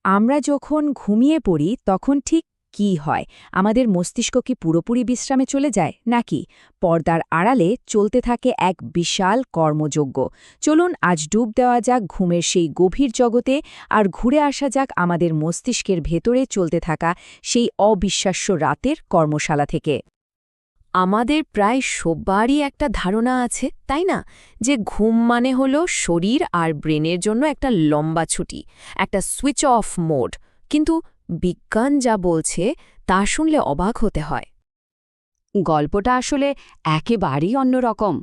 আমরা যখন ঘুমিয়ে পড়ি তখন ঠিক কি হয়? আমাদের মস্তিষ্ক কি পুরোপুরি বিশ্রামে চলে যায় নাকি পর্দার আড়ালে চলতে থাকে এক বিশাল কর্মযজ্ঞ? চলুন আজ ডুব দেওয়া যাক ঘুমের সেই গভীর জগতে আর ঘুরে আসা যাক আমাদের মস্তিষ্কের ভেতরে চলতে থাকা সেই অবিশ্বাস্য রাতের কর্মশালা থেকে। আমাদের প্রায় সবারই একটা ধারণা আছে, তাই না, যে ঘুম মানে হলো শরীর আর ব্রেনের জন্য একটা লম্বা ছুটি, একটা সুইচ অফ মোড। কিন্তু বিজ্ঞান যা বলছে তা শুনলে অবাক হতে হয়। গল্পটা আসলে একেবারেই অন্যরকম।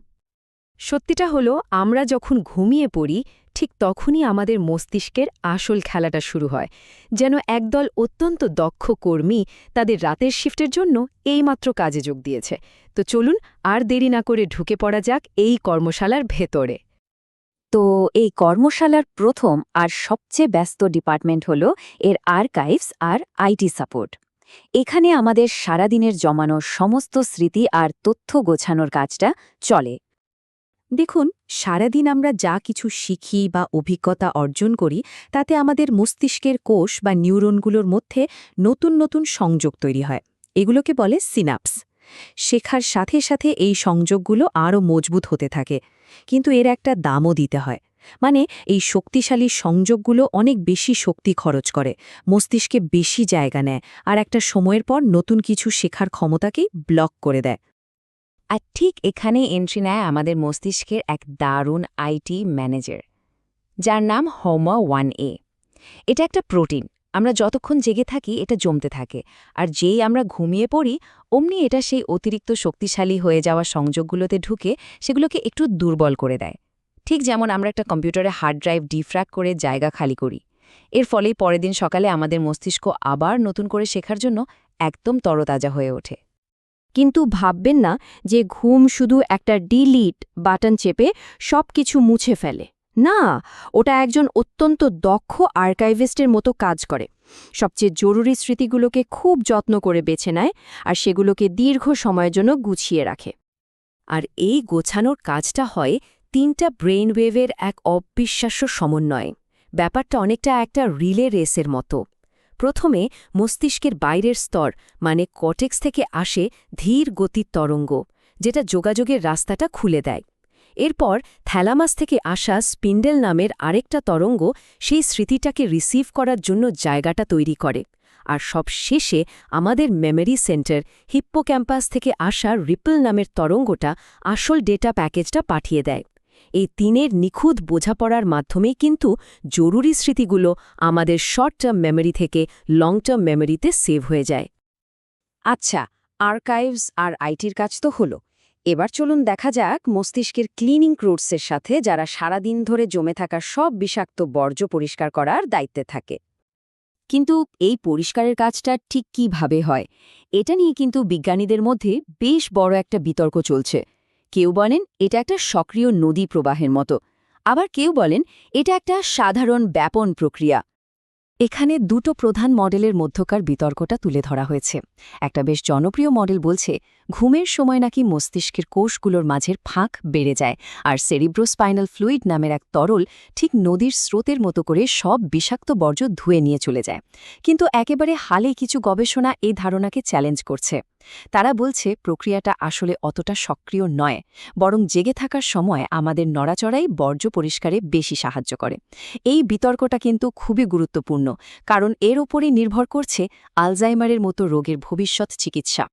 সত্যিটা হলো, আমরা যখন ঘুমিয়ে পড়ি ঠিক তখনই আমাদের মস্তিষ্কের আসল খেলাটা শুরু হয়। যেন একদল অত্যন্ত দক্ষ কর্মী তাদের রাতের শিফটের জন্য এইমাত্র কাজে যোগ দিয়েছে। তো চলুন আর দেরি না করে ঢুকে পড়া যাক এই কর্মশালার ভেতরে। তো এই কর্মশালার প্রথম আর সবচেয়ে ব্যস্ত ডিপার্টমেন্ট হল এর আর্কাইভস আর আইটি সাপোর্ট। এখানে আমাদের সারাদিনের জমানো সমস্ত স্মৃতি আর তথ্য গোছানোর কাজটা চলে। দেখুন, সারাদিন আমরা যা কিছু শিখি বা অভিজ্ঞতা অর্জন করি তাতে আমাদের মস্তিষ্কের কোষ বা নিউরনগুলোর মধ্যে নতুন নতুন সংযোগ তৈরি হয়। এগুলোকে বলে সিনাপস। শেখার সাথে সাথে এই সংযোগগুলো আরও মজবুত হতে থাকে, কিন্তু এর একটা দামও দিতে হয়। মানে এই শক্তিশালী সংযোগগুলো অনেক বেশি শক্তি খরচ করে, মস্তিষ্কে বেশি জায়গা নেয়, আর একটা সময়ের পর নতুন কিছু শেখার ক্ষমতাকেই ব্লক করে দেয়। আর ঠিক এখানে এন্ট্রি নেয় আমাদের মস্তিষ্কের এক দারুণ আইটি ম্যানেজার, যার নাম HOMA1A। এটা একটা প্রোটিন। আমরা যতক্ষণ জেগে থাকি এটা জমতে থাকে, আর যেই আমরা ঘুমিয়ে পড়ি অমনি এটা সেই অতিরিক্ত শক্তিশালী হয়ে যাওয়া সংযোগগুলোতে ঢুকে সেগুলোকে একটু দুর্বল করে দেয়। ঠিক যেমন আমরা একটা কম্পিউটারে হার্ড ড্রাইভ ডিফ্র্যাক্ট করে জায়গা খালি করি। এর ফলেই পরের দিন সকালে আমাদের মস্তিষ্ক আবার নতুন করে শেখার জন্য একদম তরতাজা হয়ে ওঠে। কিন্তু ভাববেন না যে ঘুম শুধু একটা ডিলিট বাটন চেপে সব কিছু মুছে ফেলে। না, ওটা একজন অত্যন্ত দক্ষ আর্কাইভিস্টের মতো কাজ করে। সবচেয়ে জরুরি স্মৃতিগুলোকে খুব যত্ন করে বেছে নেয় আর সেগুলোকে দীর্ঘ সময়ের জন্য গুছিয়ে রাখে। আর এই গোছানোর কাজটা হয় তিনটা ব্রেইন ওয়েভের এক অবিশ্বাস্য সমন্বয়ে। ব্যাপারটা অনেকটা একটা রিলে রেসের মতো। প্রথমে মস্তিষ্কের বাইরের স্তর মানে কর্টেক্স থেকে আসে ধীর গতির তরঙ্গ, যেটা যোগাযোগের রাস্তাটা খুলে দেয়। এরপর থ্যালামাস থেকে আসা স্পিন্ডেল নামের আরেকটা তরঙ্গ সেই স্মৃতিটাকে রিসিভ করার জন্য জায়গাটা তৈরি করে। আর সব শেষে আমাদের মেমরি সেন্টার হিপ্পোক্যাম্পাস থেকে আসা রিপল নামের তরঙ্গটা আসল ডেটা প্যাকেজটা পাঠিয়ে দেয়। এই তিনের নিখুঁত বোঝাপড়ার মাধ্যমেই কিন্তু জরুরি স্মৃতিগুলো আমাদের শর্ট টার্ম মেমরি থেকে লং টার্ম মেমরিতে সেভ হয়ে যায়। আচ্ছা, আর্কাইভস আর আইটির কাজ তো হলো। এবার চলুন দেখা যাক মস্তিষ্কের ক্লিনিং ক্রুডসের সাথে, যারা সারাদিন ধরে জমে থাকা সব বিষাক্ত বর্জ্য পরিষ্কার করার দায়িত্বে থাকে। কিন্তু এই পরিষ্কারের কাজটা ঠিক কিভাবে হয়, এটা নিয়ে কিন্তু বিজ্ঞানীদের মধ্যে বেশ বড় একটা বিতর্ক চলছে। কেউ বলেন এটা একটা সক্রিয় নদী প্রবাহের মতো, আবার কেউ বলেন এটা একটা সাধারণ ব্যাপন প্রক্রিয়া। এখানে দুটো প্রধান মডেলের মধ্যকার বিতর্কটা তুলে ধরা হয়েছে। একটা বেশ জনপ্রিয় মডেল বলছে ঘুমের সময় নাকি মস্তিষ্কের কোষগুলোর মাঝের ফাঁক বেড়ে যায়, আর সেরিব্রোস্পাইনাল ফ্লুইড নামের এক তরল ঠিক নদীর স্রোতের মতো করে সব বিষাক্ত বর্জ্য ধুয়ে নিয়ে চলে যায়। কিন্তু একেবারে হালে কিছু গবেষণা এই ধারণাকে চ্যালেঞ্জ করছে। তারা বলছে প্রক্রিয়াটা আসলে অতটা সক্রিয় নয়, বরং জেগে থাকার সময় আমাদের নড়াচড়াই বর্জ্য পরিষ্কারে বেশি সাহায্য করে। এই বিতর্কটা কিন্তু খুবই গুরুত্বপূর্ণ, কারণ এর ওপরই নির্ভর করছে আলজাইমারের মতো রোগের ভবিষ্যৎ চিকিৎসা।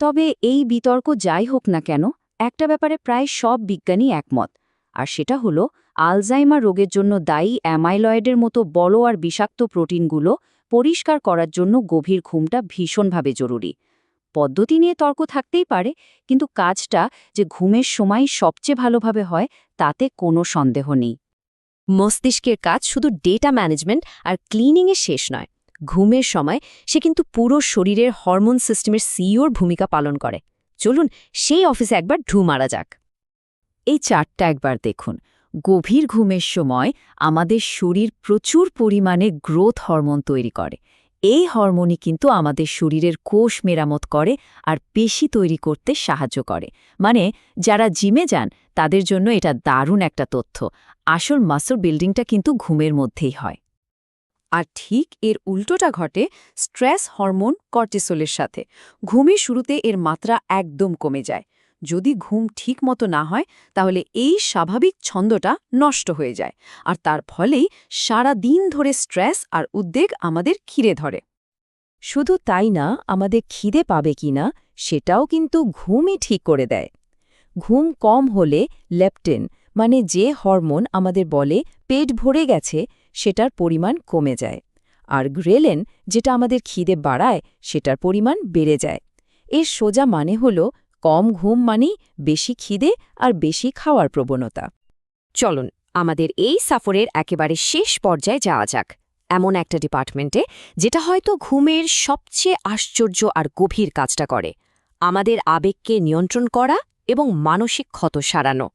তবে এই বিতর্ক যাই হোক না কেন, একটা ব্যাপারে প্রায় সব বিজ্ঞানী একমত, আর সেটা হলো আলজাইমার রোগের জন্য দায়ী অ্যামাইলয়েডের মতো বড় আর বিষাক্ত প্রোটিনগুলো পরিষ্কার করার জন্য গভীর ঘুমটা ভীষণভাবে জরুরি। পদ্ধতি নিয়ে তর্ক থাকতেই পারে, কিন্তু কাজটা যে ঘুমের সময় সবচেয়ে ভালোভাবে হয় তাতে কোনো সন্দেহ নেই। মস্তিষ্কের কাজ শুধু ডেটা ম্যানেজমেন্ট আর ক্লিনিংয়ে শেষ নয়। ঘুমের সময় সে কিন্তু পুরো শরীরের হরমোন সিস্টেমের সিইওর ভূমিকা পালন করে। চলুন সেই অফিসে একবার ঢু মারা যাক। এই চার্টটা একবার দেখুন। গভীর ঘুমের সময় আমাদের শরীর প্রচুর পরিমাণে গ্রোথ হরমোন তৈরি করে। এই হরমোনই কিন্তু আমাদের শরীরের কোষ মেরামত করে আর পেশি তৈরি করতে সাহায্য করে। মানে যারা জিমে যান তাদের জন্য এটা দারুণ একটা তথ্য। আসল মাসল বিল্ডিংটা কিন্তু ঘুমের মধ্যেই হয়। আর ঠিক এর উল্টোটা ঘটে স্ট্রেস হরমোন কর্টিসোলের সাথে। ঘুমের শুরুতে এর মাত্রা একদম কমে যায়। যদি ঘুম ঠিক মতো না হয় তাহলে এই স্বাভাবিক ছন্দটা নষ্ট হয়ে যায়, আর তার ফলেই সারা দিন ধরে স্ট্রেস আর উদ্বেগ আমাদের ঘিরে ধরে। শুধু তাই না, আমাদের খিদে পাবে কিনা সেটাও কিন্তু ঘুমই ঠিক করে দেয়। ঘুম কম হলে লেপটিন, মানে যে হরমোন আমাদের বলে পেট ভরে গেছে, সেটার পরিমাণ কমে যায়। আর গ্রেলিন, যেটা আমাদের খিদে বাড়ায়, সেটার পরিমাণ বেড়ে যায়। এর সোজা মানে হল কম ঘুম মানেই বেশি খিদে আর বেশি খাওয়ার প্রবণতা। চলুন আমাদের এই সফরের একেবারে শেষ পর্যায়ে যাওয়া যাক, এমন একটা ডিপার্টমেন্টে যেটা হয়তো ঘুমের সবচেয়ে আশ্চর্য আর গভীর কাজটা করে: আমাদের আবেগকে নিয়ন্ত্রণ করা এবং মানসিক ক্ষত সারানো।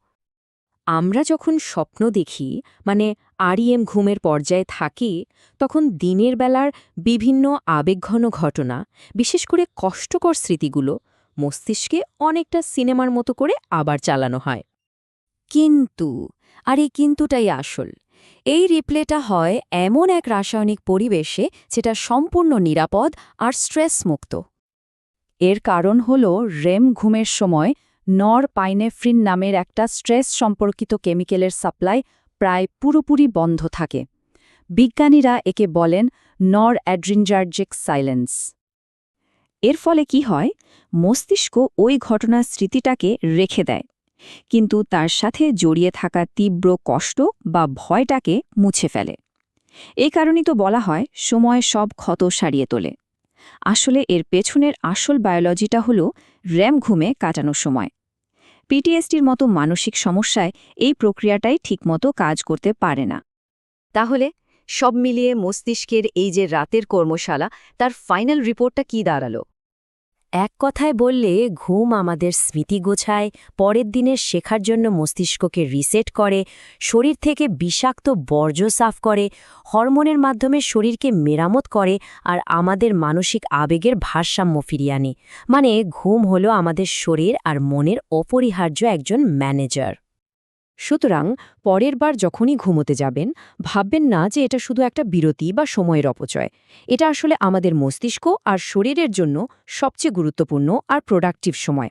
আমরা যখন স্বপ্ন দেখি, মানে আরইএম ঘুমের পর্যায়ে থাকি, তখন দিনের বেলার বিভিন্ন আবেগঘন ঘটনা, বিশেষ করে কষ্টকর স্মৃতিগুলো মস্তিষ্কে অনেকটা সিনেমার মতো করে আবার চালানো হয়। কিন্তু, আর এই কিন্তুটাই আসল, এই রিপ্লেটা হয় এমন এক রাসায়নিক পরিবেশে যেটা সম্পূর্ণ নিরাপদ আর স্ট্রেসমুক্ত। এর কারণ হল রেম ঘুমের সময় নরপাইনেফ্রিন নামের একটা স্ট্রেস সম্পর্কিত কেমিক্যালের সাপ্লাই প্রায় পুরোপুরি বন্ধ থাকে। বিজ্ঞানীরা একে বলেন নরঅ্যাড্রিনার্জিক সাইলেন্স। এর ফলে কি হয়, মস্তিষ্ক ওই ঘটনার স্মৃতিটাকে রেখে দেয়, কিন্তু তার সাথে জড়িয়ে থাকা তীব্র কষ্ট বা ভয়টাকে মুছে ফেলে। এই কারণেই তো বলা হয় সময় সব ক্ষত সারিয়ে তোলে। আসলে এর পেছনের আসল বায়োলজিটা হল রেম ঘুমে কাটানোর সময়। পিটিএসডির মতো মানসিক সমস্যায় এই প্রক্রিয়াটাই ঠিকমতো কাজ করতে পারে না। তাহলে সব মিলিয়ে মস্তিষ্কের এই যে রাতের কর্মশালা, তার ফাইনাল রিপোর্টটা কি দাঁড়ালো? এক কথায় বললে, ঘুম আমাদের স্মৃতি গোছায়, পরের দিনের শেখার জন্য মস্তিষ্ককে রিসেট করে, শরীর থেকে বিষাক্ত বর্জ্য সাফ করে, হরমোনের মাধ্যমে শরীরকে মেরামত করে, আর আমাদের মানসিক আবেগের ভারসাম্য ফিরিয়ে আনে। মানে ঘুম হলো আমাদের শরীর আর মনের অপরিহার্য একজন ম্যানেজার। সুতরাং পরের বার যখনই ঘুমোতে যাবেন, ভাববেন না যে এটা শুধু একটা বিরতি বা সময়ের অপচয়। এটা আসলে আমাদের মস্তিষ্ক আর শরীরের জন্য সবচেয়ে গুরুত্বপূর্ণ আর প্রোডাক্টিভ সময়।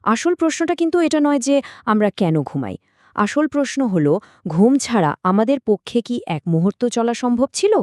আসল প্রশ্নটা কিন্তু এটা নয় যে আমরা কেন ঘুমাই। আসল প্রশ্ন হলো, ঘুম ছাড়া আমাদের পক্ষে কি এক মুহূর্ত চলা সম্ভব ছিল?